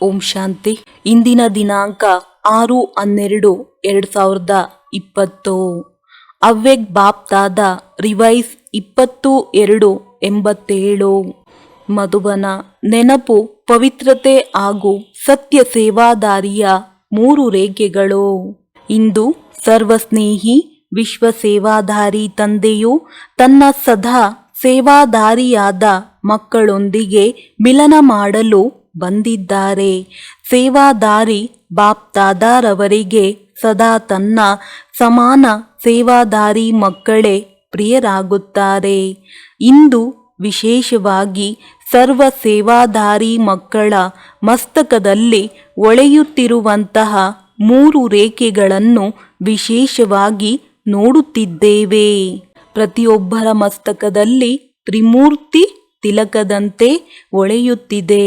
ಓಂ ಶಾಂತಿ. ಇಂದಿನ ದಿನಾಂಕ 6/12/2020. ಅವ್ಯಕ್ತ ಬಾಪ್ದಾದ ರಿವೈಸ್ 22/87. ಮಧುಬನ. ನೆನಪು, ಪವಿತ್ರತೆ ಹಾಗೂ ಸತ್ಯ ಸೇವಾದಾರಿಯ 3 ರೇಖೆಗಳು. ಇಂದು ಸರ್ವಸ್ನೇಹಿ ವಿಶ್ವ ಸೇವಾಧಾರಿ ತಂದೆಯು ತನ್ನ ಸದಾ ಸೇವಾದಾರಿಯಾದ ಮಕ್ಕಳೊಂದಿಗೆ ಮಿಲನ ಮಾಡಲು ಬಂದಿದ್ದಾರೆ. ಸೇವಾದಾರಿ ಬಾಪ್ದಾದಾರವರಿಗೆ ಸದಾ ತನ್ನ ಸಮಾನ ಸೇವಾದಾರಿ ಮಕ್ಕಳೇ ಪ್ರಿಯರಾಗುತ್ತಾರೆ. ಇಂದು ವಿಶೇಷವಾಗಿ ಸರ್ವ ಸೇವಾದಾರಿ ಮಕ್ಕಳ ಮಸ್ತಕದಲ್ಲಿ ಹೊಳೆಯುತ್ತಿರುವಂತಹ 3 ರೇಖೆಗಳನ್ನು ವಿಶೇಷವಾಗಿ ನೋಡುತ್ತಿದ್ದೇವೆ. ಪ್ರತಿಯೊಬ್ಬರ ಮಸ್ತಕದಲ್ಲಿ ತ್ರಿಮೂರ್ತಿ ತಿಲಕದಂತೆ ಹೊಳೆಯುತ್ತಿದೆ.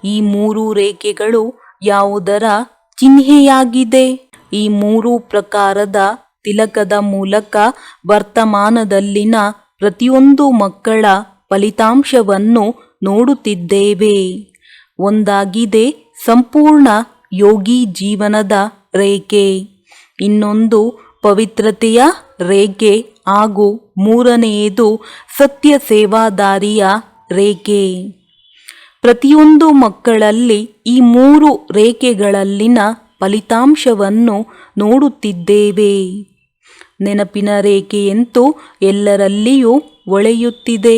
ಈ 3 ರೇಖೆಗಳು ಯಾವುದರ ಚಿಹ್ನೆಯಾಗಿದೆ? ಈ 3 ಪ್ರಕಾರದ ತಿಲಕದ ಮೂಲಕ ವರ್ತಮಾನದಲ್ಲಿನ ಪ್ರತಿಯೊಂದು ಮಕ್ಕಳ ಫಲಿತಾಂಶವನ್ನು ನೋಡುತ್ತಿದ್ದೇವೆ. ಒಂದಾಗಿದೆ ಸಂಪೂರ್ಣ ಯೋಗಿ ಜೀವನದ ರೇಖೆ, ಇನ್ನೊಂದು ಪವಿತ್ರತೆಯ ರೇಖೆ ಹಾಗೂ 3ನೆಯದು ಸತ್ಯ ಸೇವಾದಾರಿಯ ರೇಖೆ. ಪ್ರತಿಯೊಂದು ಮಕ್ಕಳಲ್ಲಿ ಈ 3 ರೇಖೆಗಳಲ್ಲಿನ ಫಲಿತಾಂಶವನ್ನು ನೋಡುತ್ತಿದ್ದೇವೆ. ನೆನಪಿನ ರೇಖೆಯಂತೂ ಎಲ್ಲರಲ್ಲಿಯೂ ಹೊಳೆಯುತ್ತಿದೆ,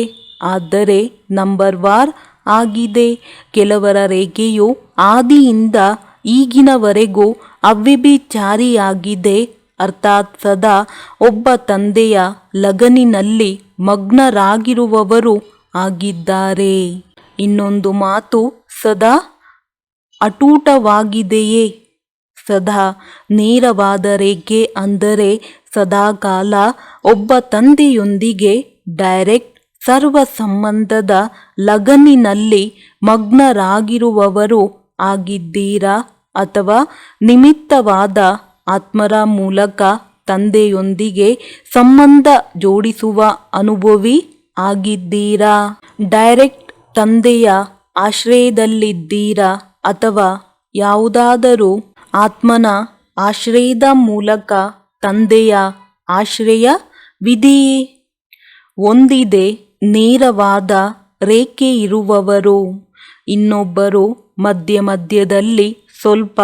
ಆದರೆ ನಂಬರ್ ವಾರ್ ಆಗಿದೆ. ಕೆಲವರ ರೇಖೆಯು ಆದಿಯಿಂದ ಈಗಿನವರೆಗೂ ಅವ್ಯಭಿಚಾರಿಯಾಗಿದೆ, ಅರ್ಥಾತ್ ಸದಾ ಒಬ್ಬ ತಂದೆಯ ಲಗನಿನಲ್ಲಿ ಮಗ್ನರಾಗಿರುವವರು ಆಗಿದ್ದಾರೆ. ಇನ್ನೊಂದು ಮಾತು, ಸದಾ ಅಟೂಟವಾಗಿದೆಯೇ? ಸದಾ ನೇರವಾದ ರೇಖೆ ಅಂದರೆ ಸದಾಕಾಲ ಒಬ್ಬ ತಂದೆಯೊಂದಿಗೆ ಡೈರೆಕ್ಟ್ ಸರ್ವ ಸಂಬಂಧದ ಲಗನಿನಲ್ಲಿ ಮಗ್ನರಾಗಿರುವವರು ಆಗಿದ್ದೀರಾ, ಅಥವಾ ನಿಮಿತ್ತವಾದ ಆತ್ಮರ ಮೂಲಕ ತಂದೆಯೊಂದಿಗೆ ಸಂಬಂಧ ಜೋಡಿಸುವ ಅನುಭವಿ ಆಗಿದ್ದೀರಾ? ಡೈರೆಕ್ಟ್ ತಂದೆಯ ಆಶ್ರಯದಲ್ಲಿದ್ದೀರಾ, ಅಥವಾ ಯಾವುದಾದರೂ ಆತ್ಮನ ಆಶ್ರಯದ ಮೂಲಕ ತಂದೆಯ ಆಶ್ರಯವಿದೆಯೇ? ಒಂದಿದೆ ನೇರವಾದ ರೇಖೆ ಇರುವವರು, ಇನ್ನೊಬ್ಬರು ಮಧ್ಯದಲ್ಲಿ ಸ್ವಲ್ಪ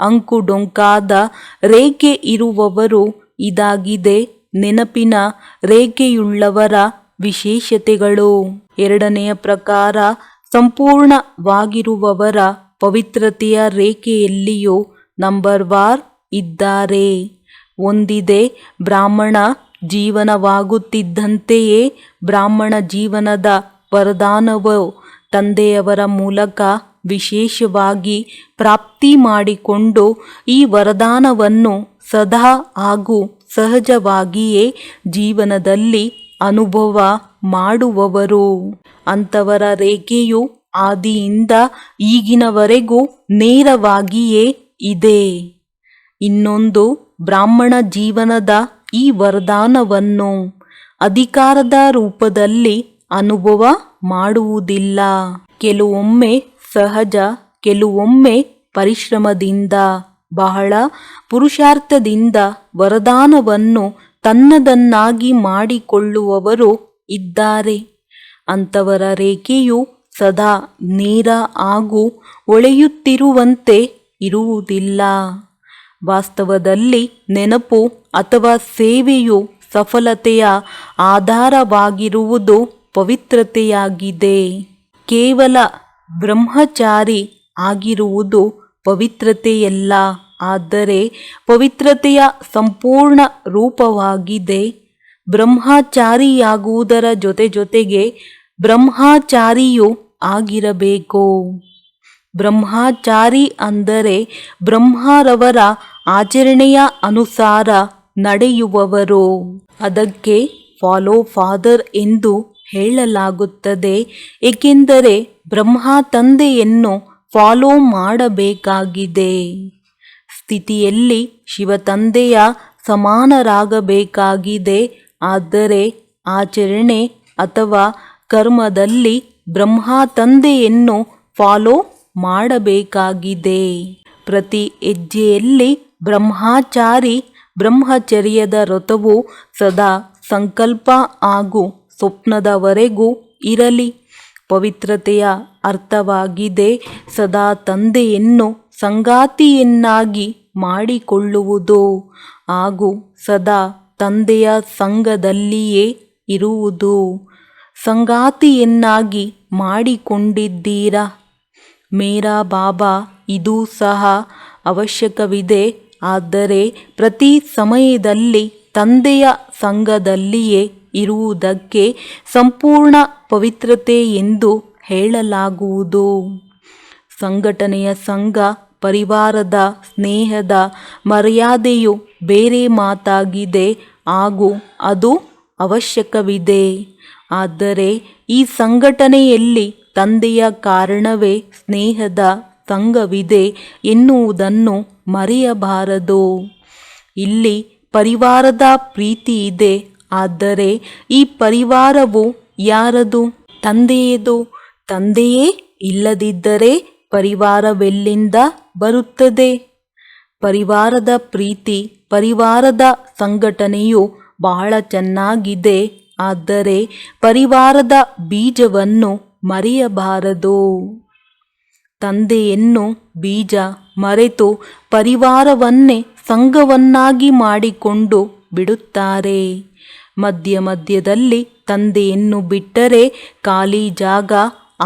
ಅಂಕುಡೊಂಕಾದ ರೇಖೆ ಇರುವವರು. ಇದಾಗಿದೆ ನೆನಪಿನ ರೇಖೆಯುಳ್ಳವರ ವಿಶೇಷತೆಗಳು. 2ನೆಯ ಪ್ರಕಾರ ಸಂಪೂರ್ಣವಾಗಿರುವವರ ಪವಿತ್ರತೆಯ ರೇಖೆಯಲ್ಲಿಯೂ ನಂಬರ್ ವಾರ್ ಇದ್ದಾರೆ. ಒಂದಿದೆ ಬ್ರಾಹ್ಮಣ ಜೀವನವಾಗುತ್ತಿದ್ದಂತೆಯೇ ಬ್ರಾಹ್ಮಣ ಜೀವನದ ವರದಾನವು ತಂದೆಯವರ ಮೂಲಕ ವಿಶೇಷವಾಗಿ ಪ್ರಾಪ್ತಿ ಮಾಡಿಕೊಂಡು ಈ ವರದಾನವನ್ನು ಸದಾ ಹಾಗೂ ಸಹಜವಾಗಿಯೇ ಜೀವನದಲ್ಲಿ ಅನುಭವ ಮಾಡುವವರು. ಅಂಥವರ ರೇಖೆಯು ಆದಿಯಿಂದ ಈಗಿನವರೆಗೂ ನೇರವಾಗಿಯೇ ಇದೆ. ಇನ್ನೊಂದು ಬ್ರಾಹ್ಮಣ ಜೀವನದ ಈ ವರದಾನವನ್ನು ಅಧಿಕಾರದ ರೂಪದಲ್ಲಿ ಅನುಭವ ಮಾಡುವುದಿಲ್ಲ. ಕೆಲವೊಮ್ಮೆ ಸಹಜ, ಕೆಲವೊಮ್ಮೆ ಪರಿಶ್ರಮದಿಂದ, ಬಹಳ ಪುರುಷಾರ್ಥದಿಂದ ವರದಾನವನ್ನು ತನ್ನದನ್ನಾಗಿ ಮಾಡಿಕೊಳ್ಳುವವರು ಇದ್ದಾರೆ. ಅಂಥವರ ರೇಖೆಯು ಸದಾ ನೇರ ಹಾಗೂ ಹೊಳೆಯುತ್ತಿರುವಂತೆ ಇರುವುದಿಲ್ಲ. ವಾಸ್ತವದಲ್ಲಿ ನೆನಪು ಅಥವಾ ಸೇವೆಯು ಸಫಲತೆಯ ಆಧಾರವಾಗಿರುವುದು ಪವಿತ್ರತೆಯಾಗಿದೆ. ಕೇವಲ ಬ್ರಹ್ಮಚಾರಿ ಆಗಿರುವುದು ಪವಿತ್ರತೆಯಲ್ಲ, ಆದರೆ ಪವಿತ್ರತೆಯ ಸಂಪೂರ್ಣ ರೂಪವಾಗಿದೆ. ಬ್ರಹ್ಮಚಾರಿಯಾಗುವುದರ ಜೊತೆಗೆ ಬ್ರಹ್ಮಚಾರಿಯೂ ಆಗಿರಬೇಕು. ಬ್ರಹ್ಮಚಾರಿ ಅಂದರೆ ಬ್ರಹ್ಮರವರ ಆಚರಣೆಯ ಅನುಸಾರ ನಡೆಯುವವರು. ಅದಕ್ಕೆ ಫಾಲೋ ಫಾದರ್ ಎಂದು ಹೇಳಲಾಗುತ್ತದೆ, ಏಕೆಂದರೆ ಬ್ರಹ್ಮ ತಂದೆಯನ್ನು ಫಾಲೋ ಮಾಡಬೇಕಾಗಿದೆ. ಸ್ಥಿತಿಯಲ್ಲಿ ಶಿವತಂದೆಯ ಸಮಾನರಾಗಬೇಕಾಗಿದೆ, ಆದರೆ ಆಚರಣೆ ಅಥವಾ ಕರ್ಮದಲ್ಲಿ ಬ್ರಹ್ಮ ತಂದೆಯನ್ನು ಫಾಲೋ ಮಾಡಬೇಕಾಗಿದೆ. ಪ್ರತಿ ಹೆಜ್ಜೆಯಲ್ಲಿ ಬ್ರಹ್ಮಚಾರಿ ಬ್ರಹ್ಮಚರ್ಯದ ವ್ರತವು ಸದಾ ಸಂಕಲ್ಪ ಹಾಗೂ ಸ್ವಪ್ನದವರೆಗೂ ಇರಲಿ. ಪವಿತ್ರತೆಯ ಅರ್ಥವಾಗಿದೆ ಸದಾ ತಂದೆಯನ್ನು ಸಂಗಾತಿಯನ್ನಾಗಿ ಮಾಡಿಕೊಳ್ಳುವುದು ಹಾಗೂ ಸದಾ ತಂದೆಯ ಸಂಘದಲ್ಲಿಯೇ ಇರುವುದು. ಸಂಗಾತಿಯನ್ನಾಗಿ ಮಾಡಿಕೊಂಡಿದ್ದೀರಾ? ಮೇರಾ ಬಾಬಾ ಇದೂ ಸಹ ಅವಶ್ಯಕವಿದೆ. ಆದರೆ ಪ್ರತಿ ಸಮಯದಲ್ಲಿ ತಂದೆಯ ಸಂಘದಲ್ಲಿಯೇ ಇರುವುದಕ್ಕೆ ಸಂಪೂರ್ಣ ಪವಿತ್ರತೆ ಎಂದು ಹೇಳಲಾಗುವುದು. ಸಂಘಟನೆಯ ಸಂಘ ಪರಿವಾರದ ಸ್ನೇಹದ ಮರ್ಯಾದೆಯು ಬೇರೆ ಮಾತಾಗಿದೆ ಹಾಗೂ ಅದು ಅವಶ್ಯಕವಿದೆ. ಆದರೆ ಈ ಸಂಘಟನೆಯಲ್ಲಿ ತಂದೆಯ ಕಾರಣವೇ ಸ್ನೇಹದ ಸಂಘವಿದೆ ಎನ್ನುವುದನ್ನು ಮರೆಯಬಾರದು. ಇಲ್ಲಿ ಪರಿವಾರದ ಪ್ರೀತಿ ಇದೆ. ಆದರೆ ಈ ಪರಿವಾರವು ಯಾರದು? ತಂದೆಯದು. ತಂದೆಯೇ ಇಲ್ಲದಿದ್ದರೆ ಪರಿವಾರವೆಲ್ಲಿಂದ ಬರುತ್ತದೆ? ಪರಿವಾರದ ಪ್ರೀತಿ, ಪರಿವಾರದ ಸಂಘಟನೆಯು ಬಹಳ ಚೆನ್ನಾಗಿದೆ. ಆದರೆ ಪರಿವಾರದ ಬೀಜವನ್ನು ಮರೆಯಬಾರದು. ತಂದೆಯನ್ನು ಬೀಜ ಮರೆತು ಪರಿವಾರವನ್ನೇ ಸಂಘವನ್ನಾಗಿ ಮಾಡಿಕೊಂಡು ಬಿಡುತ್ತಾರೆ. ಮಧ್ಯ ಮಧ್ಯದಲ್ಲಿ ತಂದೆಯನ್ನು ಬಿಟ್ಟರೆ ಖಾಲಿ ಜಾಗ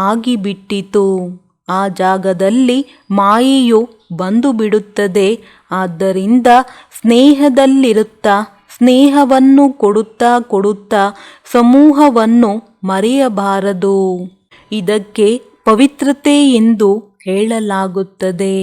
ಆಗಿಬಿಟ್ಟಿತು. ಆ ಜಾಗದಲ್ಲಿ ಮಾಯೆಯು ಬಂದು ಬಿಡುತ್ತದೆ. ಆದ್ದರಿಂದ ಸ್ನೇಹದಲ್ಲಿರುತ್ತಾ ಸ್ನೇಹವನ್ನು ಕೊಡುತ್ತಾ ಕೊಡುತ್ತಾ ಸಮೂಹವನ್ನು ಮರೆಯಬಾರದು. ಇದಕ್ಕೆ ಪವಿತ್ರತೆ ಎಂದು ಹೇಳಲಾಗುತ್ತದೆ.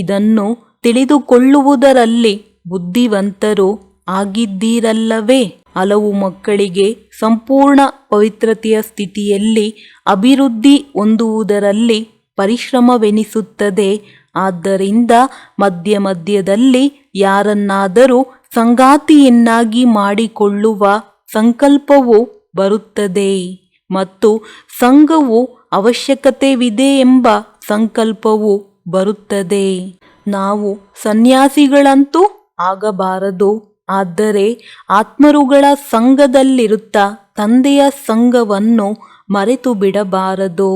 ಇದನ್ನು ತಿಳಿದುಕೊಳ್ಳುವುದರಲ್ಲಿ ಬುದ್ಧಿವಂತರು ಆಗಿದ್ದೀರಲ್ಲವೇ? ಹಲವು ಮಕ್ಕಳಿಗೆ ಸಂಪೂರ್ಣ ಪವಿತ್ರತೆಯ ಸ್ಥಿತಿಯಲ್ಲಿ ಅಭಿವೃದ್ಧಿ ಹೊಂದುವುದರಲ್ಲಿ ಪರಿಶ್ರಮವೆನಿಸುತ್ತದೆ. ಆದ್ದರಿಂದ ಮಧ್ಯ ಮಧ್ಯದಲ್ಲಿ ಯಾರನ್ನಾದರೂ ಸಂಗಾತಿಯನ್ನಾಗಿ ಮಾಡಿಕೊಳ್ಳುವ ಸಂಕಲ್ಪವು ಬರುತ್ತದೆ ಮತ್ತು ಸಂಘವು ಅವಶ್ಯಕತೆವಿದೆ ಎಂಬ ಸಂಕಲ್ಪವು ಬರುತ್ತದೆ. ನಾವು ಸನ್ಯಾಸಿಗಳಂತೂ ಆಗಬಾರದು. ಆದರೆ ಆತ್ಮರುಗಳ ಸಂಘದಲ್ಲಿರುತ್ತಾ ತಂದೆಯ ಸಂಘವನ್ನು ಮರೆತು ಬಿಡಬಾರದು.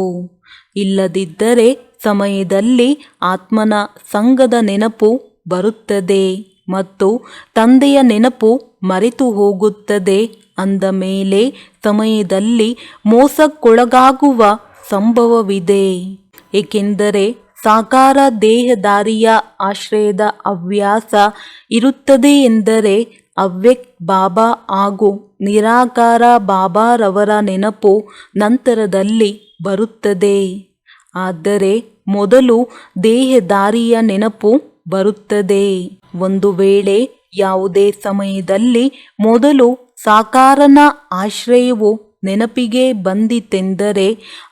ಇಲ್ಲದಿದ್ದರೆ ಸಮಯದಲ್ಲಿ ಆತ್ಮನ ಸಂಘದ ನೆನಪು ಬರುತ್ತದೆ ಮತ್ತು ತಂದೆಯ ನೆನಪು ಮರೆತು ಹೋಗುತ್ತದೆ. ಅಂದ ಮೇಲೆ ಸಮಯದಲ್ಲಿ ಮೋಸಕ್ಕೊಳಗಾಗುವ ಸಂಭವವಿದೆ. ಏಕೆಂದರೆ ಸಾಕಾರ ದೇಹಧಾರಿಯ ಆಶ್ರಯದ ಹವ್ಯಾಸ ಇರುತ್ತದೆ ಎಂದರೆ ಅವ್ಯಕ್ತ ಬಾಬಾ ಹಾಗೂ ನಿರಾಕಾರ ಬಾಬಾರವರ ನೆನಪು ನಂತರದಲ್ಲಿ ಬರುತ್ತದೆ. ಆದರೆ ಮೊದಲು ದೇಹಧಾರಿಯ ನೆನಪು ಬರುತ್ತದೆ. ಒಂದು ವೇಳೆ ಯಾವುದೇ ಸಮಯದಲ್ಲಿ ಮೊದಲು ಸಾಕಾರನ ಆಶ್ರಯವು ನೆನಪಿಗೆ ಬಂದಿತೆಂದರೆ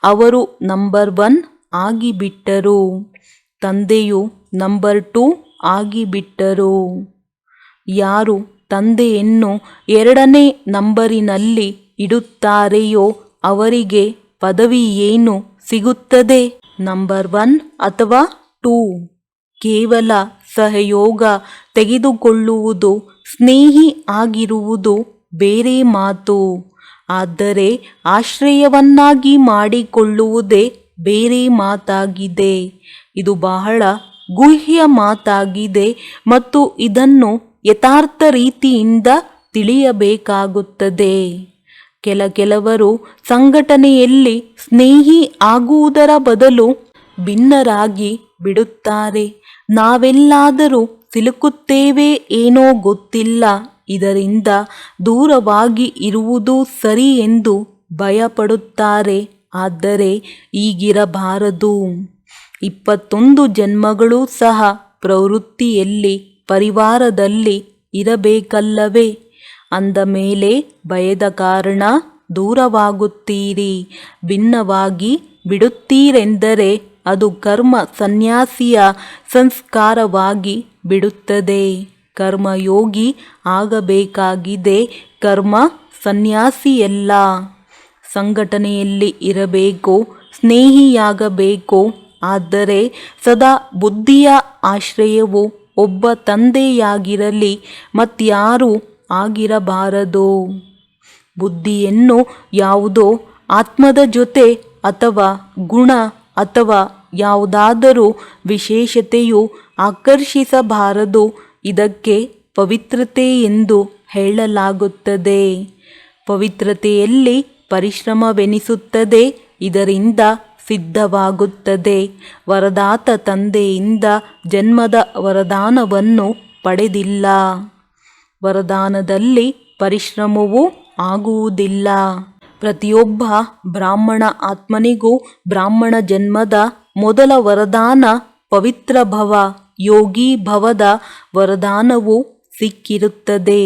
ಅವರು ನಂಬರ್ 1 ಆಗಿಬಿಟ್ಟರು. ತಂದೆಯು ನಂಬರ್ 2 ಆಗಿಬಿಟ್ಟರು. ಯಾರು ತಂದೆಯನ್ನು 2ನೇ ನಂಬರಿನಲ್ಲಿ ಇಡುತ್ತಾರೆಯೋ ಅವರಿಗೆ ಪದವಿ ಏನು ಸಿಗುತ್ತದೆ? ನಂಬರ್ 1 ಅಥವಾ 2? ಕೇವಲ ಸಹಯೋಗ ತೆಗೆದುಕೊಳ್ಳುವುದು, ಸ್ನೇಹಿ ಆಗಿರುವುದು ಬೇರೆ ಮಾತು. ಆದರೆ ಆಶ್ರಯವನ್ನಾಗಿ ಮಾಡಿಕೊಳ್ಳುವುದೇ ಬೇರೆ ಮಾತಾಗಿದೆ. ಇದು ಬಹಳ ಗುಹ್ಯ ಮಾತಾಗಿದೆ ಮತ್ತು ಇದನ್ನು ಯಥಾರ್ಥ ರೀತಿಯಿಂದ ತಿಳಿಯಬೇಕಾಗುತ್ತದೆ. ಕೆಲವರು ಸಂಘಟನೆಯಲ್ಲಿ ಸ್ನೇಹಿ ಆಗುವುದರ ಬದಲು ಭಿನ್ನರಾಗಿ ಬಿಡುತ್ತಾರೆ. ನಾವೆಲ್ಲಾದರೂ ಸಿಲುಕುತ್ತೇವೆ ಏನೋ ಗೊತ್ತಿಲ್ಲ, ಇದರಿಂದ ದೂರವಾಗಿ ಇರುವುದು ಸರಿ ಎಂದು ಭಯಪಡುತ್ತಾರೆ. ಆದರೆ ಹೀಗಿರಬಾರದು. 21 ಜನ್ಮಗಳೂ ಸಹ ಪ್ರವೃತ್ತಿಯಲ್ಲಿ ಪರಿವಾರದಲ್ಲಿ ಇರಬೇಕಲ್ಲವೇ? ಅಂದ ಮೇಲೆ ಭಯದ ಕಾರಣ ದೂರವಾಗುತ್ತೀರಿ. ಭಿನ್ನವಾಗಿ ಬಿಡುತ್ತೀರೆಂದರೆ ಅದು ಕರ್ಮ ಸನ್ಯಾಸಿಯ ಸಂಸ್ಕಾರವಾಗಿ ಬಿಡುತ್ತದೆ. ಕರ್ಮಯೋಗಿ ಆಗಬೇಕಾಗಿದೆ, ಕರ್ಮ ಸನ್ಯಾಸಿಯಲ್ಲ. ಸಂಘಟನೆಯಲ್ಲಿ ಇರಬೇಕು, ಸ್ನೇಹಿಯಾಗಬೇಕು. ಆದರೆ ಸದಾ ಬುದ್ಧಿಯ ಆಶ್ರಯವು ಒಬ್ಬ ತಂದೆಯಾಗಿರಲಿ ಮತ್ಯಾರೂ ಆಗಿರಬಾರದು. ಬುದ್ಧಿಯನ್ನು ಯಾವುದೋ ಆತ್ಮದ ಜೊತೆ ಅಥವಾ ಗುಣ ಅಥವಾ ಯಾವುದಾದರೂ ವಿಶೇಷತೆಯು ಆಕರ್ಷಿಸಬಾರದು. ಇದಕ್ಕೆ ಪವಿತ್ರತೆ ಎಂದು ಹೇಳಲಾಗುತ್ತದೆ. ಪವಿತ್ರತೆಯಲ್ಲಿ ಪರಿಶ್ರಮವೆನಿಸುತ್ತದೆ. ಇದರಿಂದ ಸಿದ್ಧವಾಗುತ್ತದೆ. ವರದಾತ ತಂದೆಯಿಂದ ಜನ್ಮದ ವರದಾನವನ್ನು ಪಡೆದಿಲ್ಲ. ವರದಾನದಲ್ಲಿ ಪರಿಶ್ರಮವೂ ಆಗುವುದಿಲ್ಲ. ಪ್ರತಿಯೊಬ್ಬ ಬ್ರಾಹ್ಮಣ ಆತ್ಮನಿಗೂ ಬ್ರಾಹ್ಮಣ ಜನ್ಮದ ಮೊದಲ ವರದಾನ ಪವಿತ್ರ ಭವ, ಯೋಗಿ ಭವದ ವರದಾನವು ಸಿಕ್ಕಿರುತ್ತದೆ.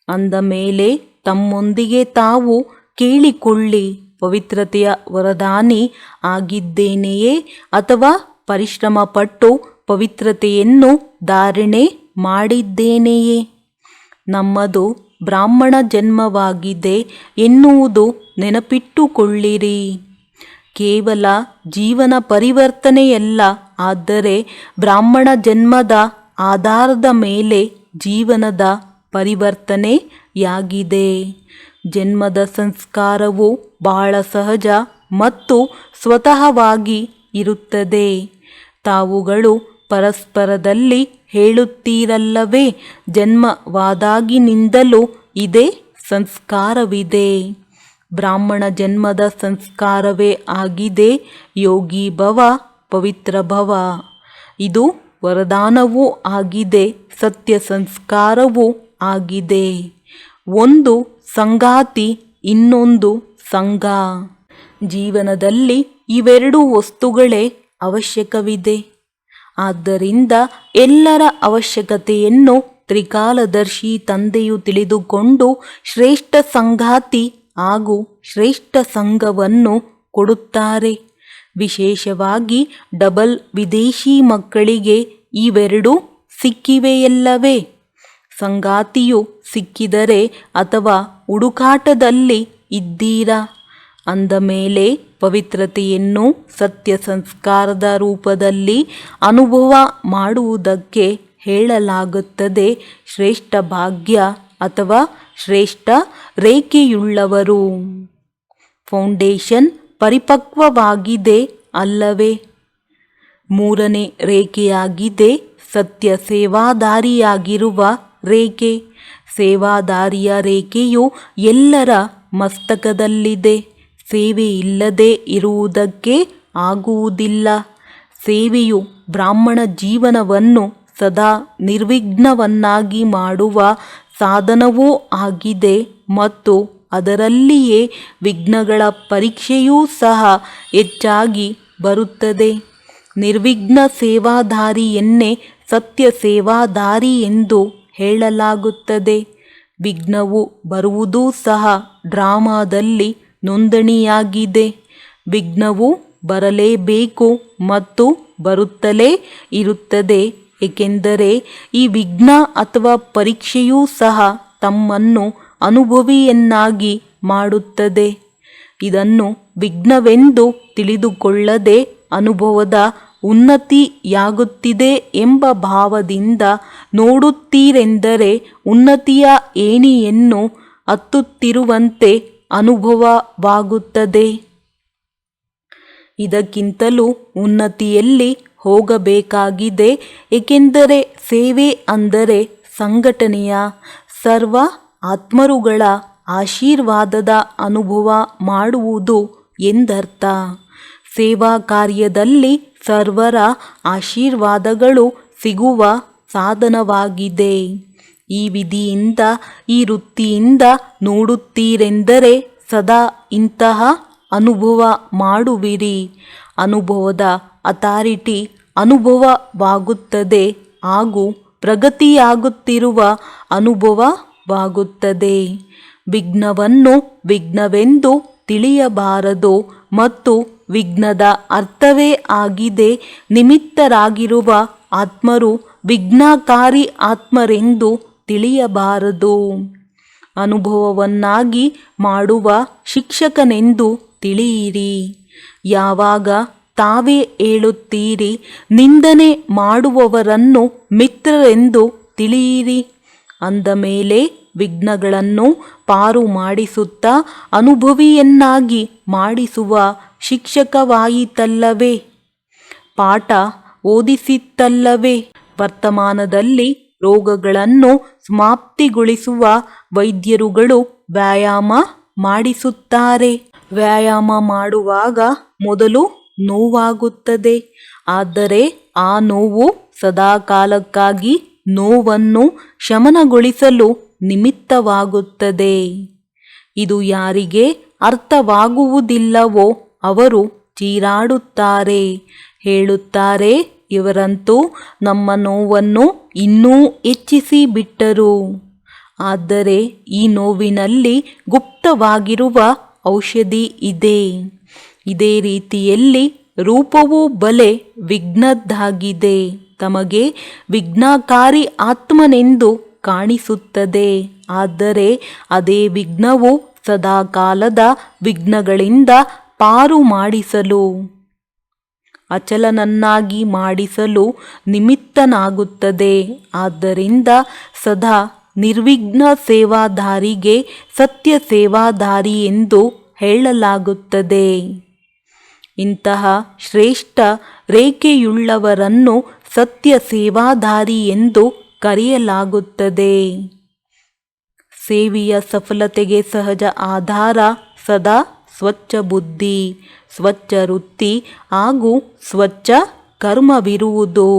ಅಂದ ಮೇಲೆ ತಮ್ಮೊಂದಿಗೆ ತಾವು ಕೇಳಿಕೊಳ್ಳಿ, ಪವಿತ್ರತೆಯ ವರದಾನಿ ಆಗಿದ್ದೇನೆಯೇ ಅಥವಾ ಪರಿಶ್ರಮಪಟ್ಟು ಪವಿತ್ರತೆಯನ್ನು ಧಾರಣೆ ಮಾಡಿದ್ದೇನೆಯೇ? ನಮ್ಮದು ಬ್ರಾಹ್ಮಣ ಜನ್ಮವಾಗಿದೆ ಎನ್ನುವುದು ನೆನಪಿಟ್ಟುಕೊಳ್ಳಿರಿ. ಕೇವಲ ಜೀವನ ಪರಿವರ್ತನೆಯಲ್ಲ, ಆದರೆ ಬ್ರಾಹ್ಮಣ ಜನ್ಮದ ಆಧಾರದ ಮೇಲೆ ಜೀವನದ ಪರಿವರ್ತನೆಯಾಗಿದೆ. ಜನ್ಮದ ಸಂಸ್ಕಾರವು ಬಹಳ ಸಹಜ ಮತ್ತು ಸ್ವತಃವಾಗಿ ಇರುತ್ತದೆ. ತಾವುಗಳು ಪರಸ್ಪರದಲ್ಲಿ ಹೇಳುತ್ತೀರಲ್ಲವೇ, ಜನ್ಮವಾದಾಗಿನಿಂದಲೂ ಇದೇ ಸಂಸ್ಕಾರವಿದೆ. ಬ್ರಾಹ್ಮಣ ಜನ್ಮದ ಸಂಸ್ಕಾರವೇ ಆಗಿದೆ ಯೋಗಿ ಭವ, ಪವಿತ್ರ ಭವ. ಇದು ವರದಾನವೂ ಆಗಿದೆ, ಸತ್ಯ ಸಂಸ್ಕಾರವೂ ಆಗಿದೆ. ಒಂದು ಸಂಗಾತಿ, ಇನ್ನೊಂದು ಸಂಘ. ಜೀವನದಲ್ಲಿ ಇವೆರಡು ವಸ್ತುಗಳೇ ಅವಶ್ಯಕವಿದೆ. ಆದ್ದರಿಂದ ಎಲ್ಲರ ಅವಶ್ಯಕತೆಯನ್ನು ತ್ರಿಕಾಲದರ್ಶಿ ತಂದೆಯು ತಿಳಿದುಕೊಂಡು ಶ್ರೇಷ್ಠ ಸಂಗಾತಿ ಹಾಗೂ ಶ್ರೇಷ್ಠ ಸಂಘವನ್ನು ಕೊಡುತ್ತಾರೆ. ವಿಶೇಷವಾಗಿ ಡಬಲ್ ವಿದೇಶಿ ಮಕ್ಕಳಿಗೆ ಇವೆರಡೂ ಸಿಕ್ಕಿವೆಯಲ್ಲವೇ? ಸಂಗಾತಿಯು ಸಿಕ್ಕಿದರೆ ಅಥವಾ ಹುಡುಕಾಟದಲ್ಲಿ ಇದ್ದೀರಾ? ಅಂದ ಮೇಲೆ ಪವಿತ್ರತೆಯನ್ನು ಸತ್ಯ ಸಂಸ್ಕಾರದ ರೂಪದಲ್ಲಿ ಅನುಭವ ಮಾಡುವುದಕ್ಕೆ ಹೇಳಲಾಗುತ್ತದೆ. ಶ್ರೇಷ್ಠ ಭಾಗ್ಯ ಅಥವಾ ಶ್ರೇಷ್ಠ ರೇಖೆಯುಳ್ಳವರು. ಫೌಂಡೇಶನ್ ಪರಿಪಕ್ವವಾಗಿದೆ ಅಲ್ಲವೇ? ಮೂರನೇ ರೇಖೆಯಾಗಿದೆ ಸತ್ಯ ಸೇವಾದಾರಿಯಾಗಿರುವ ರೇಖೆ. ಸೇವಾದಾರಿಯ ರೇಖೆಯು ಎಲ್ಲರ ಮಸ್ತಕದಲ್ಲಿದೆ. ಸೇವೆ ಇಲ್ಲದೆ ಇರುವುದಕ್ಕೆ ಆಗುವುದಿಲ್ಲ. ಸೇವೆಯು ಬ್ರಾಹ್ಮಣ ಜೀವನವನ್ನು ಸದಾ ನಿರ್ವಿಘ್ನವನ್ನಾಗಿ ಮಾಡುವ ಸಾಧನವೂ ಆಗಿದೆ ಮತ್ತು ಅದರಲ್ಲಿಯೇ ವಿಘ್ನಗಳ ಪರೀಕ್ಷೆಯೂ ಸಹ ಹೆಚ್ಚಾಗಿ ಬರುತ್ತದೆ. ನಿರ್ವಿಘ್ನ ಸೇವಾದಾರಿಯನ್ನೇ ಸತ್ಯ ಸೇವಾದಾರಿ ಎಂದು ಹೇಳಲಾಗುತ್ತದೆ. ವಿಘ್ನವು ಬರುವುದೂ ಸಹ ಡ್ರಾಮಾದಲ್ಲಿ ನೋಂದಣಿಯಾಗಿದೆ. ವಿಘ್ನವು ಬರಲೇಬೇಕು ಮತ್ತು ಬರುತ್ತಲೇ ಇರುತ್ತದೆ, ಏಕೆಂದರೆ ಈ ವಿಘ್ನ ಅಥವಾ ಪರೀಕ್ಷೆಯೂ ಸಹ ತಮ್ಮನ್ನು ಅನುಭವಿಯನ್ನಾಗಿ ಮಾಡುತ್ತದೆ. ಇದನ್ನು ವಿಘ್ನವೆಂದು ತಿಳಿದುಕೊಳ್ಳದೆ ಅನುಭವದ ಉನ್ನತಿಯಾಗುತ್ತಿದೆ ಎಂಬ ಭಾವದಿಂದ ನೋಡುತ್ತೀರೆಂದರೆ ಉನ್ನತಿಯ ಏಣಿಯನ್ನು ಹತ್ತುತ್ತಿರುವಂತೆ ಅನುಭವವಾಗುತ್ತದೆ. ಇದಕ್ಕಿಂತಲೂ ಉನ್ನತಿಯಲ್ಲಿ ಹೋಗಬೇಕಾಗಿದೆ, ಏಕೆಂದರೆ ಸೇವೆ ಅಂದರೆ ಸಂಘಟನೆಯ ಸರ್ವ ಆತ್ಮರುಗಳ ಆಶೀರ್ವಾದದ ಅನುಭವ ಮಾಡುವುದು ಎಂದರ್ಥ. ಸೇವಾ ಕಾರ್ಯದಲ್ಲಿ ಸರ್ವರ ಆಶೀರ್ವಾದಗಳು ಸಿಗುವ ಸಾಧನವಾಗಿದೆ. ಈ ವಿಧಿಯಿಂದ, ಈ ವೃತ್ತಿಯಿಂದ ನೋಡುತ್ತೀರೆಂದರೆ ಸದಾ ಇಂತಹ ಅನುಭವ ಮಾಡುವಿರಿ. ಅನುಭವದ ಅಥಾರಿಟಿ ಅನುಭವವಾಗುತ್ತದೆ ಹಾಗೂ ಪ್ರಗತಿಯಾಗುತ್ತಿರುವ ಅನುಭವವಾಗುತ್ತದೆ. ವಿಘ್ನವನ್ನು ವಿಘ್ನವೆಂದು ತಿಳಿಯಬಾರದು ಮತ್ತು ವಿಘ್ನದ ಅರ್ಥವೇ ಆಗಿದೆ ನಿಮಿತ್ತರಾಗಿರುವ ಆತ್ಮರು ವಿಘ್ನಕಾರಿ ಆತ್ಮರೆಂದು ತಿಳಿಯಬಾರದು. ಅನುಭವವನ್ನಾಗಿ ಮಾಡುವ ಶಿಕ್ಷಕನೆಂದು ತಿಳಿಯಿರಿ. ಯಾವಾಗ ತಾವೇ ಹೇಳುತ್ತೀರಿ. ನಿಂದನೆ ಮಾಡುವವರನ್ನು ಮಿತ್ರರೆಂದು ತಿಳಿಯಿರಿ. ಅಂದ ಮೇಲೆ ವಿಘ್ನಗಳನ್ನು ಪಾರು ಮಾಡಿಸುತ್ತಾ ಅನುಭವಿಯನ್ನಾಗಿ ಮಾಡಿಸುವ ಶಿಕ್ಷಕವಾಯಿತಲ್ಲವೇ? ಪಾಠ ಓದಿಸಿತ್ತಲ್ಲವೇ? ವರ್ತಮಾನದಲ್ಲಿ ರೋಗಗಳನ್ನು ಸಮಾಪ್ತಿಗೊಳಿಸುವ ವೈದ್ಯರುಗಳು ವ್ಯಾಯಾಮ ಮಾಡಿಸುತ್ತಾರೆ. ವ್ಯಾಯಾಮ ಮಾಡುವಾಗ ಮೊದಲು ನೋವಾಗುತ್ತದೆ. ಆದರೆ ಆ ನೋವು ಸದಾಕಾಲಕ್ಕಾಗಿ ನೋವನ್ನು ಶಮನಗೊಳಿಸಲು ನಿಮಿತ್ತವಾಗುತ್ತದೆ. ಇದು ಯಾರಿಗೆ ಅರ್ಥವಾಗುವುದಿಲ್ಲವೋ ಅವರು ಚೀರಾಡುತ್ತಾರೆ. ಹೇಳುತ್ತಾರೆ, ಇವರಂತೂ ನಮ್ಮ ನೋವನ್ನು ಇನ್ನೂ ಹೆಚ್ಚಿಸಿ ಬಿಟ್ಟರು. ಆದರೆ ಈ ನೋವಿನಲ್ಲಿ ಗುಪ್ತವಾಗಿರುವ ಔಷಧಿ ಇದೆ. ಇದೇ ರೀತಿಯಲ್ಲಿ ರೂಪವೂ ಬಲೆ ವಿಘ್ನದ್ದಾಗಿದೆ. ತಮಗೆ ವಿಘ್ನಕಾರಿ ಆತ್ಮನೆಂದು ಕಾಣಿಸುತ್ತದೆ. ಆದರೆ ಅದೇ ವಿಘ್ನವು ಸದಾಕಾಲದ ವಿಘ್ನಗಳಿಂದ ಪಾರು ಮಾಡಿಸಲು, ಅಚಲನನ್ನಾಗಿ ಮಾಡಿಸಲು ನಿಮಿತ್ತನಾಗುತ್ತದೆ. ಆದ್ದರಿಂದ ಸದಾ ನಿರ್ವಿಘ್ನ ಸೇವಾದಾರಿಗೆ ಸತ್ಯ ಸೇವಾದಾರಿ ಎಂದು ಹೇಳಲಾಗುತ್ತದೆ. ಇಂತಹ ಶ್ರೇಷ್ಠ ರೇಖೆಯುಳ್ಳವರನ್ನು ಸತ್ಯ ಸೇವಾದಾರಿ ಎಂದು ಕರೆಯಲಾಗುತ್ತದೆ. ಸೇವೆಯ ಸಫಲತೆಗೆ ಸಹಜ ಆಧಾರ ಸದಾ ಸ್ವಚ್ಛ ಬುದ್ಧಿ, ಸ್ವಚ್ಛ ವೃತ್ತಿ ಹಾಗೂ ಸ್ವಚ್ಛ ಕರ್ಮವಿರುವುದು.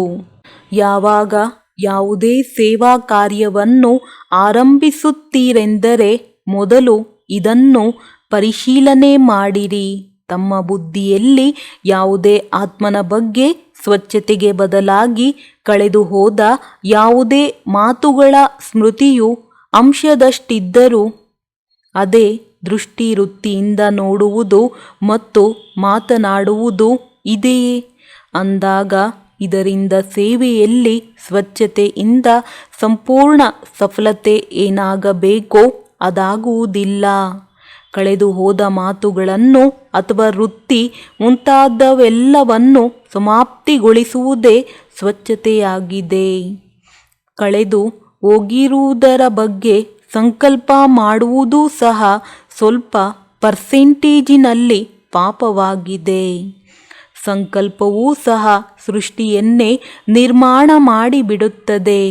ಯಾವಾಗ ಯಾವುದೇ ಸೇವಾ ಕಾರ್ಯವನ್ನು ಆರಂಭಿಸುತ್ತೀರೆಂದರೆ ಮೊದಲು ಇದನ್ನು ಪರಿಶೀಲನೆ ಮಾಡಿರಿ. ತಮ್ಮ ಬುದ್ಧಿಯಲ್ಲಿ ಯಾವುದೇ ಆತ್ಮನ ಬಗ್ಗೆ ಸ್ವಚ್ಛತೆಗೆ ಬದಲಾಗಿ ಕಳೆದು ಹೋದ ಯಾವುದೇ ಮಾತುಗಳ ಸ್ಮೃತಿಯು ಅಂಶದಷ್ಟಿದ್ದರೂ ಅದೇ ದೃಷ್ಟಿ ವೃತ್ತಿಯಿಂದ ನೋಡುವುದು ಮತ್ತು ಮಾತನಾಡುವುದು ಇದೆಯೇ ಅಂದಾಗ ಇದರಿಂದ ಸೇವೆಯಲ್ಲಿ ಸ್ವಚ್ಛತೆಯಿಂದ ಸಂಪೂರ್ಣ ಸಫಲತೆ ಏನಾಗಬೇಕೋ ಅದಾಗುವುದಿಲ್ಲ. ಕಳೆದು ಹೋದ ಮಾತುಗಳನ್ನು ಅಥವಾ ವೃತ್ತಿ ಮುಂತಾದವೆಲ್ಲವನ್ನು ಸಮಾಪ್ತಿಗೊಳಿಸುವುದೇ ಸ್ವಚ್ಛತೆಯಾಗಿದೆ. ಕಳೆದು ಹೋಗಿರುವುದರ ಬಗ್ಗೆ ಸಂಕಲ್ಪ ಮಾಡುವುದೂ ಸಹ ಸ್ವಲ್ಪ ಪರ್ಸೆಂಟೇಜಿನಲ್ಲಿ ಪಾಪವಾಗಿದೆ. ಸಂಕಲ್ಪವೂ ಸಹ ಸೃಷ್ಟಿಯನ್ನೇ ನಿರ್ಮಾಣ ಮಾಡಿಬಿಡುತ್ತದೆ.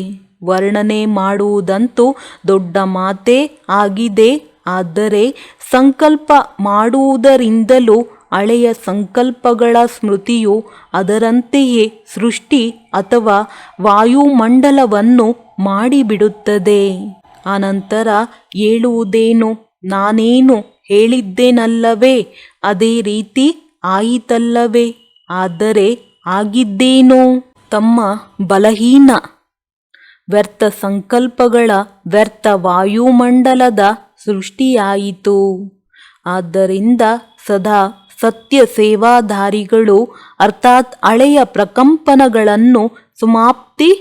ವರ್ಣನೆ ಮಾಡುವುದಂತೂ ದೊಡ್ಡ ಮಾತೇ ಆಗಿದೆ. ಆದರೆ ಸಂಕಲ್ಪ ಮಾಡುವುದರಿಂದಲೂ ಹಳೆಯ ಸಂಕಲ್ಪಗಳ ಸ್ಮೃತಿಯು ಅದರಂತೆಯೇ ಸೃಷ್ಟಿ ಅಥವಾ ವಾಯುಮಂಡಲವನ್ನು ಮಾಡಿಬಿಡುತ್ತದೆ. ಅನಂತರ ಹೇಳುವುದೇನು? ನಾನೇನು ಹೇಳಿದ್ದೇನಲ್ಲವೇ, ಅದೇ ರೀತಿ ಆಯಿತಲ್ಲವೇ? ಆದರೆ ಆಗಿದ್ದೇನೋ? ತಮ್ಮ ಬಲಹೀನ ವ್ಯರ್ಥ ಸಂಕಲ್ಪಗಳ ವ್ಯರ್ಥ ವಾಯುಮಂಡಲದ ಸೃಷ್ಟಿಯಾಯಿತು. ಆದ್ದರಿಂದ ಸದಾ ಸತ್ಯ ಸೇವಾದಾರಿಗಳು ಅರ್ಥಾತ್ ಹಳೆಯ ಪ್ರಕಂಪನಗಳನ್ನು ಸಮಾಪ್ತಿಗೊಳಿಸುವವರು.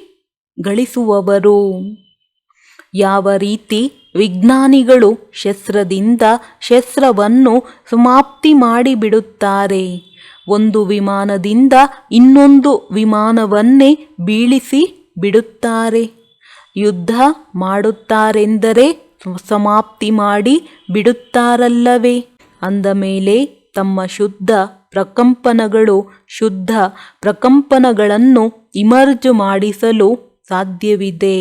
ಯಾವ ರೀತಿ ವಿಜ್ಞಾನಿಗಳು ಶಸ್ತ್ರದಿಂದ ಶಸ್ತ್ರವನ್ನು ಸಮಾಪ್ತಿ ಮಾಡಿಬಿಡುತ್ತಾರೆ, ಒಂದು ವಿಮಾನದಿಂದ ಇನ್ನೊಂದು ವಿಮಾನವನ್ನೇ ಬೀಳಿಸಿ ಬಿಡುತ್ತಾರೆ. ಯುದ್ಧ ಮಾಡುತ್ತಾರೆಂದರೆ ಸಮಾಪ್ತಿ ಮಾಡಿ ಬಿಡುತ್ತಾರಲ್ಲವೇ? ಅಂದ ಮೇಲೆ ತಮ್ಮ ಶುದ್ಧ ಪ್ರಕಂಪನಗಳನ್ನು ಇಮರ್ಜ್ ಮಾಡಿಸಲು ಸಾಧ್ಯವಿದೆ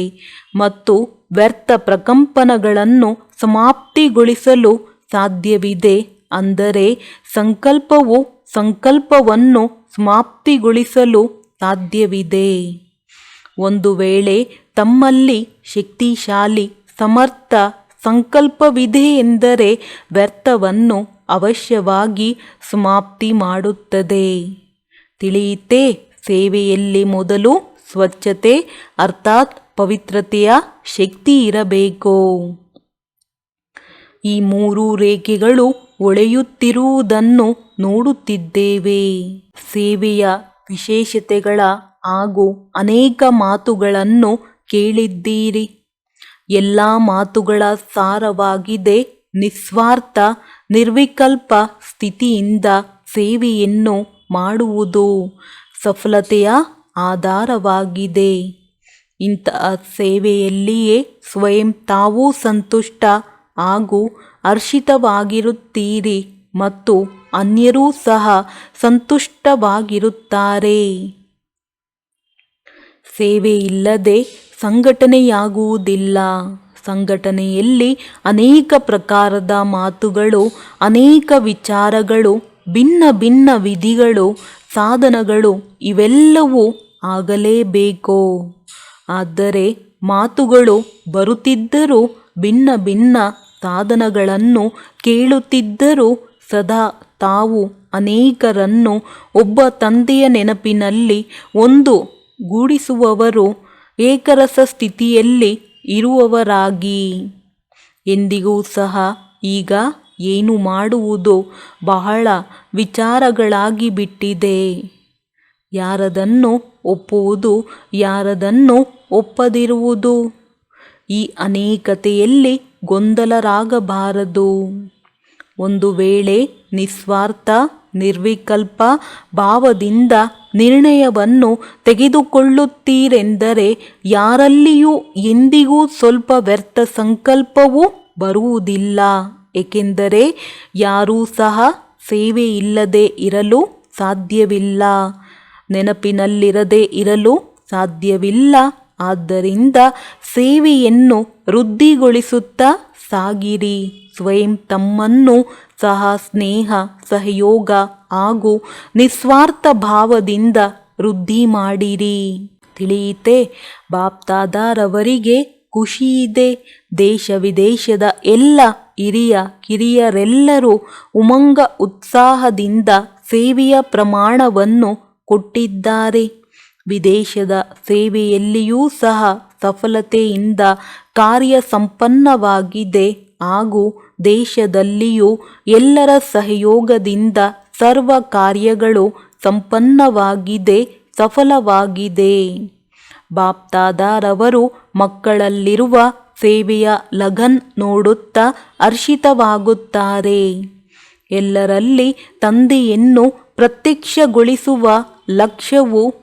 ಮತ್ತು ವ್ಯರ್ಥ ಪ್ರಕಂಪನಗಳನ್ನು ಸಮಾಪ್ತಿಗೊಳಿಸಲು ಸಾಧ್ಯವಿದೆ. ಅಂದರೆ ಸಂಕಲ್ಪವು ಸಂಕಲ್ಪವನ್ನು ಸಮಾಪ್ತಿಗೊಳಿಸಲು ಸಾಧ್ಯವಿದೆ. ಒಂದು ವೇಳೆ ತಮ್ಮಲ್ಲಿ ಶಕ್ತಿಶಾಲಿ ಸಮರ್ಥ ಸಂಕಲ್ಪವಿದೆ ಎಂದರೆ ವ್ಯರ್ಥವನ್ನು ಅವಶ್ಯವಾಗಿ ಸಮಾಪ್ತಿ ಮಾಡುತ್ತದೆ. ತಿಳಿಯಿತೆ? ಸೇವೆಯಲ್ಲಿ ಮೊದಲು ಸ್ವಚ್ಛತೆ ಅರ್ಥಾತ್ ಪವಿತ್ರತೆಯ ಶಕ್ತಿ ಇರಬೇಕು. ಈ ಮೂರು ರೇಖೆಗಳು ಹೊಳೆಯುತ್ತಿರುವುದನ್ನು ನೋಡುತ್ತಿದ್ದೇವೆ. ಸೇವೆಯ ವಿಶೇಷತೆಗಳ ಹಾಗೂ ಅನೇಕ ಮಾತುಗಳನ್ನು ಕೇಳಿದ್ದೀರಿ. ಎಲ್ಲ ಮಾತುಗಳ ಸಾರವಾಗಿದೆ ನಿಸ್ವಾರ್ಥ ನಿರ್ವಿಕಲ್ಪ ಸ್ಥಿತಿಯಿಂದ ಸೇವೆಯನ್ನು ಮಾಡುವುದು ಸಫಲತೆಯ ಆಧಾರವಾಗಿದೆ. ಇಂತಹ ಸೇವೆಯಲ್ಲಿಯೇ ಸ್ವಯಂ ತಾವೂ ಸಂತುಷ್ಟ ಹಾಗೂ ಹರ್ಷಿತವಾಗಿರುತ್ತೀರಿ ಮತ್ತು ಅನ್ಯರೂ ಸಹ ಸಂತುಷ್ಟವಾಗಿರುತ್ತಾರೆ. ಸೇವೆ ಇಲ್ಲದೆ ಸಂಘಟನೆಯಾಗುವುದಿಲ್ಲ. ಸಂಘಟನೆಯಲ್ಲಿ ಅನೇಕ ಪ್ರಕಾರದ ಮಾತುಗಳು, ಅನೇಕ ವಿಚಾರಗಳು, ಭಿನ್ನ ಭಿನ್ನ ವಿಧಿಗಳು, ಸಾಧನಗಳು ಇವೆಲ್ಲವೂ ಆಗಲೇಬೇಕು. ಆದರೆ ಮಾತುಗಳು ಬರುತ್ತಿದ್ದರೂ, ಭಿನ್ನ ಭಿನ್ನ ಸಾಧನಗಳನ್ನು ಕೇಳುತ್ತಿದ್ದರೂ ಸದಾ ತಾವು ಅನೇಕರನ್ನು ಒಬ್ಬ ತಂದೆಯ ನೆನಪಿನಲ್ಲಿ ಒಂದು ಗೂಡಿಸುವವರು, ಏಕರಸ ಸ್ಥಿತಿಯಲ್ಲಿ ಇರುವವರಾಗಿ. ಎಂದಿಗೂ ಸಹ ಈಗ ಏನು ಮಾಡುವುದು ಬಹಳ ವಿಚಾರಗಳಾಗಿ ಬಿಟ್ಟಿದೆ. ಯಾರದನ್ನು ಒಪ್ಪುವುದು, ಯಾರದನ್ನು ಒಪ್ಪದಿರುವುದು, ಈ ಅನೇಕತೆಯಲ್ಲಿ ಗೊಂದಲರಾಗಬಾರದು. ಒಂದು ವೇಳೆ ನಿಸ್ವಾರ್ಥ ನಿರ್ವಿಕಲ್ಪ ಭಾವದಿಂದ ನಿರ್ಣಯವನ್ನು ತೆಗೆದುಕೊಳ್ಳುತ್ತೀರೆಂದರೆ ಯಾರಲ್ಲಿಯೂ ಎಂದಿಗೂ ಸ್ವಲ್ಪ ವ್ಯರ್ಥ ಸಂಕಲ್ಪವೂ ಬರುವುದಿಲ್ಲ. ಏಕೆಂದರೆ ಯಾರೂ ಸಹ ಸೇವೆ ಇಲ್ಲದೆ ಇರಲು ಸಾಧ್ಯವಿಲ್ಲ, ನೆನಪಿನಲ್ಲಿರದೆ ಇರಲು ಸಾಧ್ಯವಿಲ್ಲ. ಆದ್ದರಿಂದ ಸೇವೆಯನ್ನು ವೃದ್ಧಿಗೊಳಿಸುತ್ತಾ ಸಾಗಿರಿ. ಸ್ವಯಂ ತಮ್ಮನ್ನು ಸಹ ಸ್ನೇಹ, ಸಹಯೋಗ ಹಾಗೂ ನಿಸ್ವಾರ್ಥ ಭಾವದಿಂದ ವೃದ್ಧಿ ಮಾಡಿರಿ. ತಿಳಿಯಿತೆ? ಬಾಪ್ದಾದಾರವರಿಗೆ ಖುಷಿಯಿದೆ. ದೇಶ ವಿದೇಶದ ಎಲ್ಲ ಹಿರಿಯ ಕಿರಿಯರೆಲ್ಲರೂ ಉಮಂಗ ಉತ್ಸಾಹದಿಂದ ಸೇವೆಯ ಪ್ರಮಾಣವನ್ನು ಕೊಟ್ಟಿದ್ದಾರೆ. ವಿದೇಶದ ಸೇವೆಯಲ್ಲಿಯೂ ಸಹ ಸಫಲತೆಯಿಂದ ಕಾರ್ಯ ಸಂಪನ್ನವಾಗಿದೆ ಹಾಗೂ ದೇಶದಲ್ಲಿಯೂ ಎಲ್ಲರ ಸಹಯೋಗದಿಂದ ಸರ್ವ ಕಾರ್ಯಗಳು ಸಂಪನ್ನವಾಗಿದೆ, ಸಫಲವಾಗಿದೆ. ಬಾಪ್ದಾದಾರವರು ಮಕ್ಕಳಲ್ಲಿರುವ ಸೇವೆಯ ಲಗನ್ ನೋಡುತ್ತಾ ಹರ್ಷಿತವಾಗುತ್ತಾರೆ. ಎಲ್ಲರಲ್ಲಿ ತಂದೆಯನ್ನು ಪ್ರತ್ಯಕ್ಷಗೊಳಿಸುವ ಲಕ್ಷ್ಯವು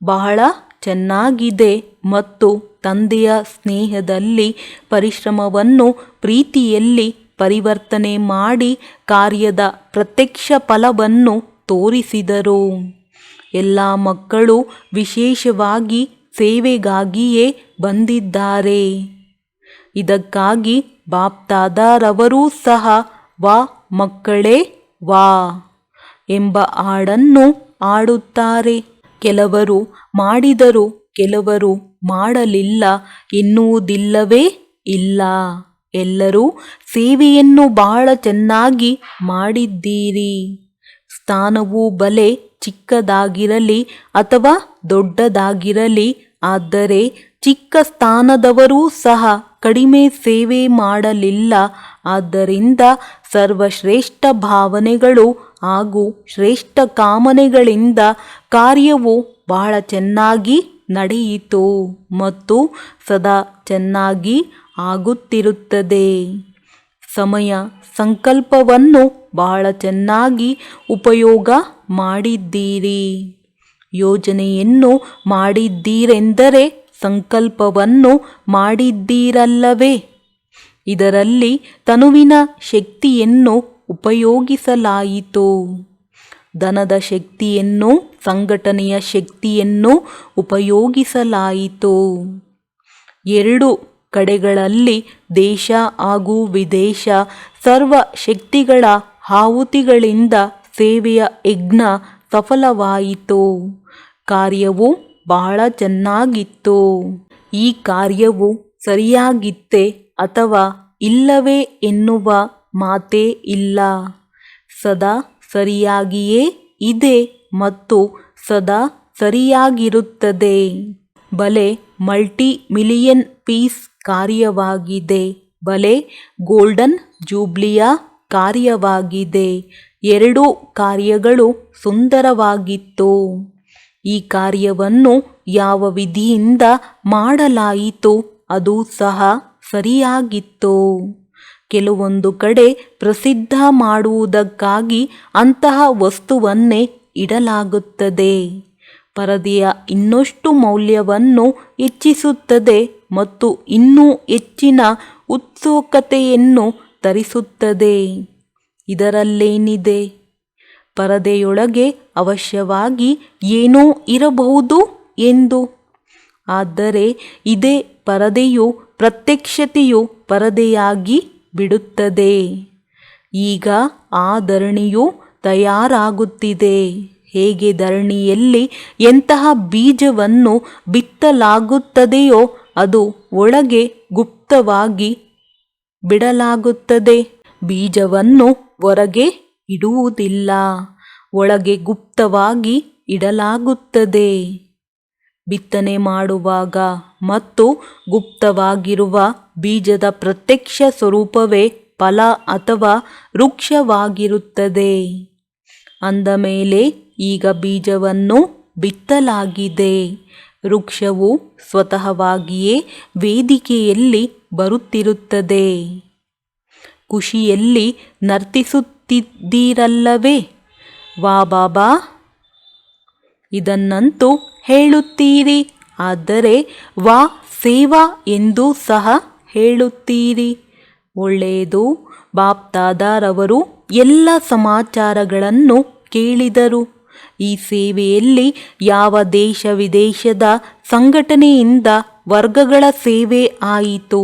ಬಹಳ ಚೆನ್ನಾಗಿದೆ ಮತ್ತು ತಂದೆಯ ಸ್ನೇಹದಲ್ಲಿ ಪರಿಶ್ರಮವನ್ನು ಪ್ರೀತಿಯಲ್ಲಿ ಪರಿವರ್ತನೆ ಮಾಡಿ ಕಾರ್ಯದ ಪ್ರತ್ಯಕ್ಷ ಫಲವನ್ನು ತೋರಿಸಿದರು. ಎಲ್ಲ ಮಕ್ಕಳು ವಿಶೇಷವಾಗಿ ಸೇವೆಗಾಗಿಯೇ ಬಂದಿದ್ದಾರೆ. ಇದಕ್ಕಾಗಿ ಬಾಪ್ದಾದಾರವರೂ ಸಹ ವಾ ಮಕ್ಕಳೇ ವಾ ಎಂಬ ಹಾಡನ್ನು ಹಾಡುತ್ತಾರೆ. ಕೆಲವರು ಮಾಡಿದರು, ಕೆಲವರು ಮಾಡಲಿಲ್ಲ ಎನ್ನುವುದಿಲ್ಲವೇ ಇಲ್ಲ. ಎಲ್ಲರೂ ಸೇವೆಯನ್ನು ಬಹಳ ಚೆನ್ನಾಗಿ ಮಾಡಿದ್ದೀರಿ. ಸ್ಥಾನವು ಬಲೆ ಚಿಕ್ಕದಾಗಿರಲಿ ಅಥವಾ ದೊಡ್ಡದಾಗಿರಲಿ, ಆದರೆ ಚಿಕ್ಕ ಸ್ಥಾನದವರೂ ಸಹ ಕಡಿಮೆ ಸೇವೆ ಮಾಡಲಿಲ್ಲ. ಆದ್ದರಿಂದ ಸರ್ವಶ್ರೇಷ್ಠ ಭಾವನೆಗಳು ಹಾಗೂ ಶ್ರೇಷ್ಠ ಕಾಮನೆಗಳಿಂದ ಕಾರ್ಯವು ಬಹಳ ಚೆನ್ನಾಗಿ ನಡೆಯಿತು ಮತ್ತು ಸದಾ ಚೆನ್ನಾಗಿ ಆಗುತ್ತಿರುತ್ತದೆ. ಸಮಯ ಸಂಕಲ್ಪವನ್ನು ಬಹಳ ಚೆನ್ನಾಗಿ ಉಪಯೋಗ ಮಾಡಿದ್ದೀರಿ. ಯೋಜನೆಯನ್ನು ಮಾಡಿದ್ದೀರೆಂದರೆ ಸಂಕಲ್ಪವನ್ನು ಮಾಡಿದ್ದೀರಲ್ಲವೇ? ಇದರಲ್ಲಿ ತನುವಿನ ಶಕ್ತಿಯನ್ನು ಉಪಯೋಗಿಸಲಾಯಿತು, ಧನದ ಶಕ್ತಿಯನ್ನು, ಸಂಘಟನೆಯ ಶಕ್ತಿಯನ್ನು ಉಪಯೋಗಿಸಲಾಯಿತು. ಎರಡು ಕಡೆಗಳಲ್ಲಿ ದೇಶ ಹಾಗೂ ವಿದೇಶ ಸರ್ವ ಶಕ್ತಿಗಳ ಆಹುತಿಗಳಿಂದ ಸೇವೆಯ ಯಜ್ಞ ಸಫಲವಾಯಿತು. ಕಾರ್ಯವು ಬಹಳ ಚೆನ್ನಾಗಿತ್ತು. ಈ ಕಾರ್ಯವು ಸರಿಯಾಗಿತ್ತೆ ಅಥವಾ ಇಲ್ಲವೇ ಎನ್ನುವ ಮಾತೇ ಇಲ್ಲ. ಸದಾ ಸರಿಯಾಗಿಯೇ ಇದೆ ಮತ್ತು ಸದಾ ಸರಿಯಾಗಿರುತ್ತದೆ. ಭಲೆ ಮಲ್ಟಿ ಮಿಲಿಯನ್ ಪೀಸ್ ಕಾರ್ಯವಾಗಿದೆ, ಭಲೆ ಗೋಲ್ಡನ್ ಜೂಬ್ಲಿಯ ಕಾರ್ಯವಾಗಿದೆ. ಎರಡೂ ಕಾರ್ಯಗಳು ಸುಂದರವಾಗಿತ್ತು. ಈ ಕಾರ್ಯವನ್ನು ಯಾವ ವಿಧಿಯಿಂದ ಮಾಡಲಾಯಿತು ಅದು ಸಹ ಸರಿಯಾಗಿತ್ತು. ಕೆಲವೊಂದು ಕಡೆ ಪ್ರಸಿದ್ಧ ಮಾಡುವುದಕ್ಕಾಗಿ ಅಂತಹ ವಸ್ತುವನ್ನೇ ಇಡಲಾಗುತ್ತದೆ. ಪರದೆಯ ಇನ್ನಷ್ಟು ಮೌಲ್ಯವನ್ನು ಹೆಚ್ಚಿಸುತ್ತದೆ ಮತ್ತು ಇನ್ನೂ ಹೆಚ್ಚಿನ ಉತ್ಸುಕತೆಯನ್ನು ತರಿಸುತ್ತದೆ. ಇದರಲ್ಲೇನಿದೆ? ಪರದೆಯೊಳಗೆ ಅವಶ್ಯವಾಗಿ ಏನೋ ಇರಬಹುದು ಎಂದು. ಆದರೆ ಇದೇ ಪರದೆಯು ಪ್ರತ್ಯಕ್ಷತೆಯು ಪರದೆಯಾಗಿ ಬಿಡುತ್ತದೆ. ಈಗ ಆ ಧರಣಿಯು ತಯಾರಾಗುತ್ತಿದೆ. ಹೇಗೆ ಧರಣಿಯಲ್ಲಿ ಎಂತಹ ಬೀಜವನ್ನು ಬಿತ್ತಲಾಗುತ್ತದೆಯೋ ಅದು ಒಳಗೆ ಗುಪ್ತವಾಗಿ ಬಿಡಲಾಗುತ್ತದೆ. ಬೀಜವನ್ನು ಹೊರಗೆ ಇಡುವುದಿಲ್ಲ, ಒಳಗೆ ಗುಪ್ತವಾಗಿ ಇಡಲಾಗುತ್ತದೆ. ಬಿತ್ತನೆ ಮಾಡುವಾಗ ಮತ್ತು ಗುಪ್ತವಾಗಿರುವ ಬೀಜದ ಪ್ರತ್ಯಕ್ಷ ಸ್ವರೂಪವೇ ಫಲ ಅಥವಾ ವೃಕ್ಷವಾಗಿರುತ್ತದೆ. ಅಂದ ಮೇಲೆ ಈಗ ಬೀಜವನ್ನು ಬಿತ್ತಲಾಗಿದೆ. ವೃಕ್ಷವು ಸ್ವತಃವಾಗಿಯೇ ವೇದಿಕೆಯಲ್ಲಿ ಬರುತ್ತಿರುತ್ತದೆ. ಖುಷಿಯಲ್ಲಿ ನರ್ತಿಸುತ್ತಿದ್ದೀರಲ್ಲವೇ? ವಾ ಬಾಬಾ, ಇದನ್ನಂತೂ ಹೇಳುತ್ತೀರಿ. ಆದರೆ ವಾ ಸೇವಾ ಎಂದು ಸಹ ಹೇಳುತ್ತೀರಿ. ಒಳ್ಳೆಯದು. ಬಾಪ್ದಾದಾರವರು ಎಲ್ಲ ಸಮಾಚಾರಗಳನ್ನು ಕೇಳಿದರು. ಈ ಸೇವೆಯಲ್ಲಿ ಯಾವ ದೇಶ ವಿದೇಶದ ಸಂಘಟನೆಯಿಂದ ವರ್ಗಗಳ ಸೇವೆ ಆಯಿತು.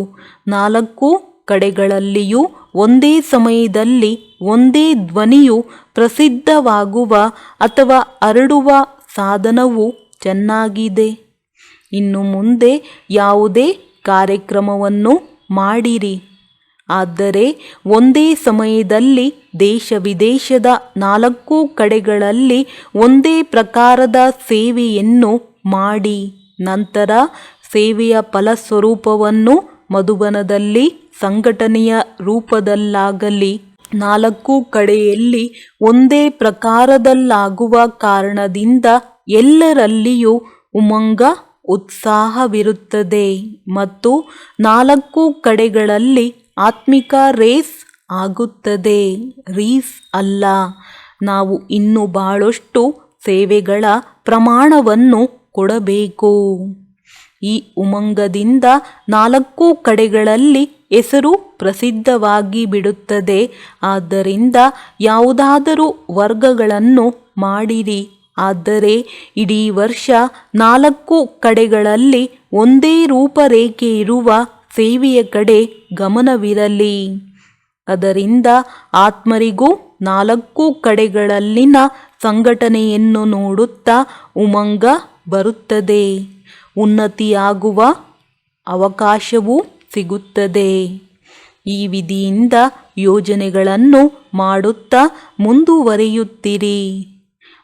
4 ಕಡೆಗಳಲ್ಲಿಯೂ ಒಂದೇ ಸಮಯದಲ್ಲಿ ಒಂದೇ ಧ್ವನಿಯು ಪ್ರಸಿದ್ಧವಾಗುವ ಅಥವಾ ಹರಡುವ ಸಾಧನವು ಚೆನ್ನಾಗಿದೆ. ಇನ್ನು ಮುಂದೆ ಯಾವುದೇ ಕಾರ್ಯಕ್ರಮವನ್ನು ಮಾಡಿರಿ, ಆದರೆ ಒಂದೇ ಸಮಯದಲ್ಲಿ ದೇಶ ವಿದೇಶದ 4 ಕಡೆಗಳಲ್ಲಿ ಒಂದೇ ಪ್ರಕಾರದ ಸೇವೆಯನ್ನು ಮಾಡಿ. ನಂತರ ಸೇವೆಯ ಫಲಸ್ವರೂಪವನ್ನು ಮಧುಬನದಲ್ಲಿ ಸಂಘಟನೆಯ ರೂಪದಲ್ಲಾಗಲಿ 4 ಕಡೆಯಲ್ಲಿ ಒಂದೇ ಪ್ರಕಾರದಲ್ಲಾಗುವ ಕಾರಣದಿಂದ ಎಲ್ಲರಲ್ಲಿಯೂ ಉಮಂಗ ಉತ್ಸಾಹವಿರುತ್ತದೆ ಮತ್ತು 4 ಕಡೆಗಳಲ್ಲಿ ಆತ್ಮಿಕ ರೇಸ್ ಆಗುತ್ತದೆ. ರೀಸ್ ಅಲ್ಲ. ನಾವು ಇನ್ನೂ ಬಹಳಷ್ಟು ಸೇವೆಗಳ ಪ್ರಮಾಣವನ್ನು ಕೊಡಬೇಕು. ಈ ಉಮಂಗದಿಂದ 4 ಕಡೆಗಳಲ್ಲಿ ಹೆಸರು ಪ್ರಸಿದ್ಧವಾಗಿ ಬಿಡುತ್ತದೆ. ಆದ್ದರಿಂದ ಯಾವುದಾದರೂ ವರ್ಗಗಳನ್ನು ಮಾಡಿರಿ, ಆದರೆ ಇಡೀ ವರ್ಷ 4 ಕಡೆಗಳಲ್ಲಿ ಒಂದೇ ರೂಪರೇಖೆ ಇರುವ ಸೇವೆಯ ಕಡೆ ಗಮನವಿರಲಿ. ಅದರಿಂದ ಆತ್ಮರಿಗೂ 4 ಕಡೆಗಳಲ್ಲಿನ ಸಂಘಟನೆಯನ್ನು ನೋಡುತ್ತಾ ಉಮಂಗ ಬರುತ್ತದೆ. ಉನ್ನತಿಯಾಗುವ ಅವಕಾಶವೂ ಸಿಗುತ್ತದೆ. ಈ ವಿಧಿಯಿಂದ ಯೋಜನೆಗಳನ್ನು ಮಾಡುತ್ತಾ ಮುಂದುವರಿಯುತ್ತಿರಿ.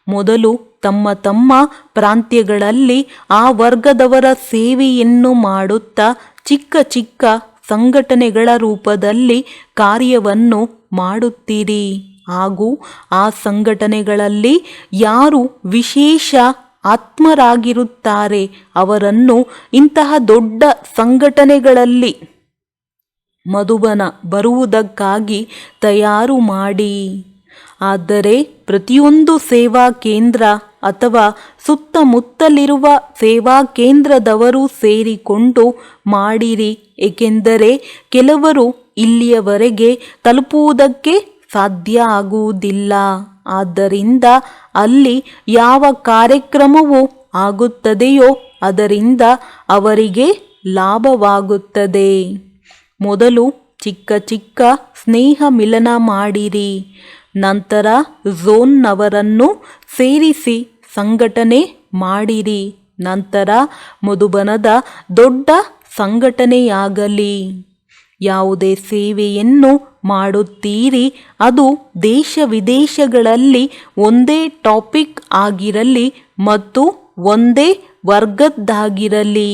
ಮೊದಲು ತಮ್ಮ ತಮ್ಮ ಪ್ರಾಂತ್ಯಗಳಲ್ಲಿ ಆ ವರ್ಗದವರ ಸೇವೆಯನ್ನು ಮಾಡುತ್ತಾ ಚಿಕ್ಕ ಚಿಕ್ಕ ಸಂಘಟನೆಗಳ ರೂಪದಲ್ಲಿ ಕಾರ್ಯವನ್ನು ಮಾಡುತ್ತೀರಿ. ಹಾಗೂ ಆ ಸಂಘಟನೆಗಳಲ್ಲಿ ಯಾರು ವಿಶೇಷ ಆತ್ಮರಾಗಿರುತ್ತಾರೆ ಅವರನ್ನು ಇಂತಹ ದೊಡ್ಡ ಸಂಘಟನೆಗಳಲ್ಲಿ ಮಧುಬನ ಬರುವುದಕ್ಕಾಗಿ ತಯಾರು ಮಾಡಿ. ಆದರೆ ಪ್ರತಿಯೊಂದು ಸೇವಾ ಕೇಂದ್ರ ಅಥವಾ ಸುತ್ತಮುತ್ತಲಿರುವ ಸೇವಾ ಕೇಂದ್ರದವರು ಸೇರಿಕೊಂಡು ಮಾಡಿರಿ. ಏಕೆಂದರೆ ಕೆಲವರು ಇಲ್ಲಿಯವರೆಗೆ ತಲುಪುವುದಕ್ಕೆ ಸಾಧ್ಯ ಆಗುವುದಿಲ್ಲ. ಆದ್ದರಿಂದ ಅಲ್ಲಿ ಯಾವ ಕಾರ್ಯಕ್ರಮವು ಆಗುತ್ತದೆಯೋ ಅದರಿಂದ ಅವರಿಗೆ ಲಾಭವಾಗುತ್ತದೆ. ಮೊದಲು ಚಿಕ್ಕ ಚಿಕ್ಕ ಸ್ನೇಹ ಮಿಲನ ಮಾಡಿರಿ. ನಂತರ ಝೋನ್ನವರನ್ನು ಸೇರಿಸಿ ಸಂಘಟನೆ ಮಾಡಿರಿ. ನಂತರ ಮಧುಬನದ ದೊಡ್ಡ ಸಂಘಟನೆಯಾಗಲಿ. ಯಾವುದೇ ಸೇವೆಯನ್ನು ಮಾಡುತ್ತೀರಿ ಅದು ದೇಶ ವಿದೇಶಗಳಲ್ಲಿ ಒಂದೇ ಟಾಪಿಕ್ ಆಗಿರಲಿ ಮತ್ತು ಒಂದೇ ವರ್ಗದ್ದಾಗಿರಲಿ.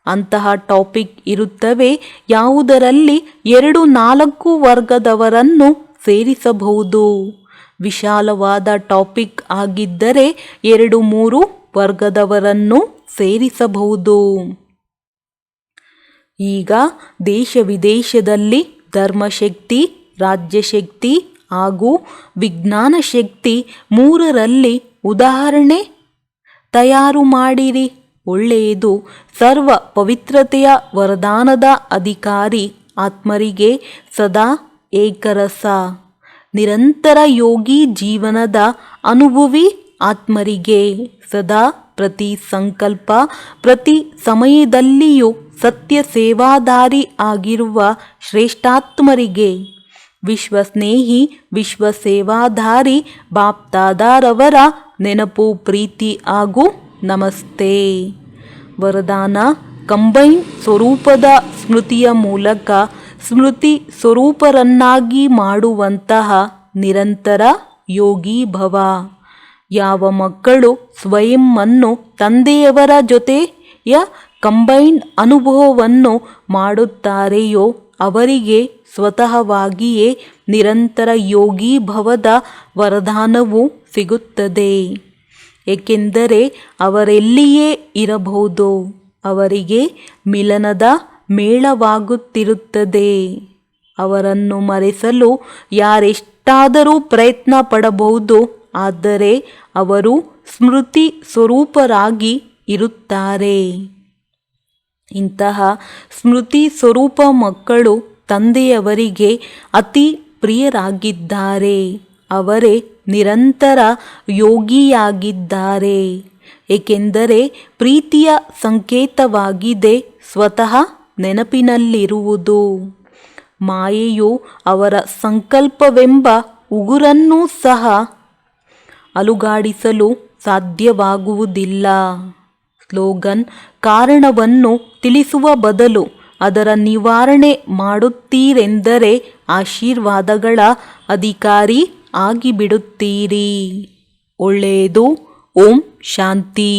ಅಂತಹ ಟಾಪಿಕ್ ಇರುತ್ತವೆ ಯಾವುದರಲ್ಲಿ 2-4 ವರ್ಗದವರನ್ನು ಸೇರಿಸಬಹುದು. ವಿಶಾಲವಾದ ಟಾಪಿಕ್ ಆಗಿದ್ದರೆ 2-3 ವರ್ಗದವರನ್ನು ಸೇರಿಸಬಹುದು. ಈಗ ದೇಶ ವಿದೇಶದಲ್ಲಿ ಧರ್ಮಶಕ್ತಿ, ರಾಜ್ಯಶಕ್ತಿ ಹಾಗೂ ವಿಜ್ಞಾನ ಶಕ್ತಿ ಮೂರರಲ್ಲಿ ಉದಾಹರಣೆ ತಯಾರು ಮಾಡಿರಿ. ಒಳ್ಳೆಯದು. ಸರ್ವ ಪವಿತ್ರತೆಯ ವರದಾನದ ಅಧಿಕಾರಿ ಆತ್ಮರಿಗೆ ಸದಾ ಏಕರಸ ನಿರಂತರ ಯೋಗಿ ಜೀವನದ ಅನುಭವಿ ಆತ್ಮರಿಗೆ ಸದಾ ಪ್ರತಿ ಸಂಕಲ್ಪ ಪ್ರತಿ ಸಮಯದಲ್ಲಿಯೂ ಸತ್ಯ ಸೇವಾದಾರಿ ಆಗಿರುವ ಶ್ರೇಷ್ಠಾತ್ಮರಿಗೆ ವಿಶ್ವಸ್ನೇಹಿ ವಿಶ್ವ ಸೇವಾಧಾರಿ ಬಾಪ್ದಾದಾರವರ ನೆನಪು ಪ್ರೀತಿ ಹಾಗೂ ನಮಸ್ತೆ. ವರದಾನ: ಕಂಬೈನ್ ಸ್ವರೂಪದ ಸ್ಮೃತಿಯ ಮೂಲಕ ಸ್ಮೃತಿ ಸ್ವರೂಪರನ್ನಾಗಿ ಮಾಡುವಂತಹ ನಿರಂತರ ಯೋಗಿ ಭವ. ಯಾವ ಮಕ್ಕಳು ಸ್ವಯಂ ಅನ್ನು ತಂದೆಯವರ ಜೊತೆಯ ಕಂಬೈನ್ ಅನುಭವವನ್ನು ಮಾಡುತ್ತಾರೆಯೋ ಅವರಿಗೆ ಸ್ವತಃವಾಗಿಯೇ ನಿರಂತರ ಯೋಗಿ ಭವದ ವರದಾನವು ಸಿಗುತ್ತದೆ. ಏಕೆಂದರೆ ಅವರೆಲ್ಲಿಯೇ ಇರಬಹುದು, ಅವರಿಗೆ ಮಿಲನದ ಮೇಳವಾಗುತ್ತಿರುತ್ತದೆ. ಅವರನ್ನು ಮರೆಸಲು ಯಾರೆಷ್ಟಾದರೂ ಪ್ರಯತ್ನ ಪಡಬಹುದು, ಆದರೆ ಅವರು ಸ್ಮೃತಿ ಸ್ವರೂಪರಾಗಿ ಇರುತ್ತಾರೆ. ಇಂತಹ ಸ್ಮೃತಿ ಸ್ವರೂಪ ಮಕ್ಕಳು ತಂದೆಯವರಿಗೆ ಅತಿ ಪ್ರಿಯರಾಗಿದ್ದಾರೆ. ಅವರೇ ನಿರಂತರ ಯೋಗಿಯಾಗಿದ್ದಾರೆ. ಏಕೆಂದರೆ ಪ್ರೀತಿಯ ಸಂಕೇತವಾಗಿದೆ ಸ್ವತಃ ನೆನಪಿನಲ್ಲಿರುವುದು. ಮಾಯೆಯು ಅವರ ಸಂಕಲ್ಪವೆಂಬ ಉಗುರನ್ನೂ ಸಹ ಅಲುಗಾಡಿಸಲು ಸಾಧ್ಯವಾಗುವುದಿಲ್ಲ. ಸ್ಲೋಗನ್: ಕಾರಣವನ್ನು ತಿಳಿಸುವ ಬದಲು ಅದರ ನಿವಾರಣೆ ಮಾಡುತ್ತೀರೆಂದರೆ ಆಶೀರ್ವಾದಗಳ ಅಧಿಕಾರಿ ಆಗಿಬಿಡುತ್ತೀರಿ. ಒಳ್ಳೆಯದು. ಓಂ ಶಾಂತಿ.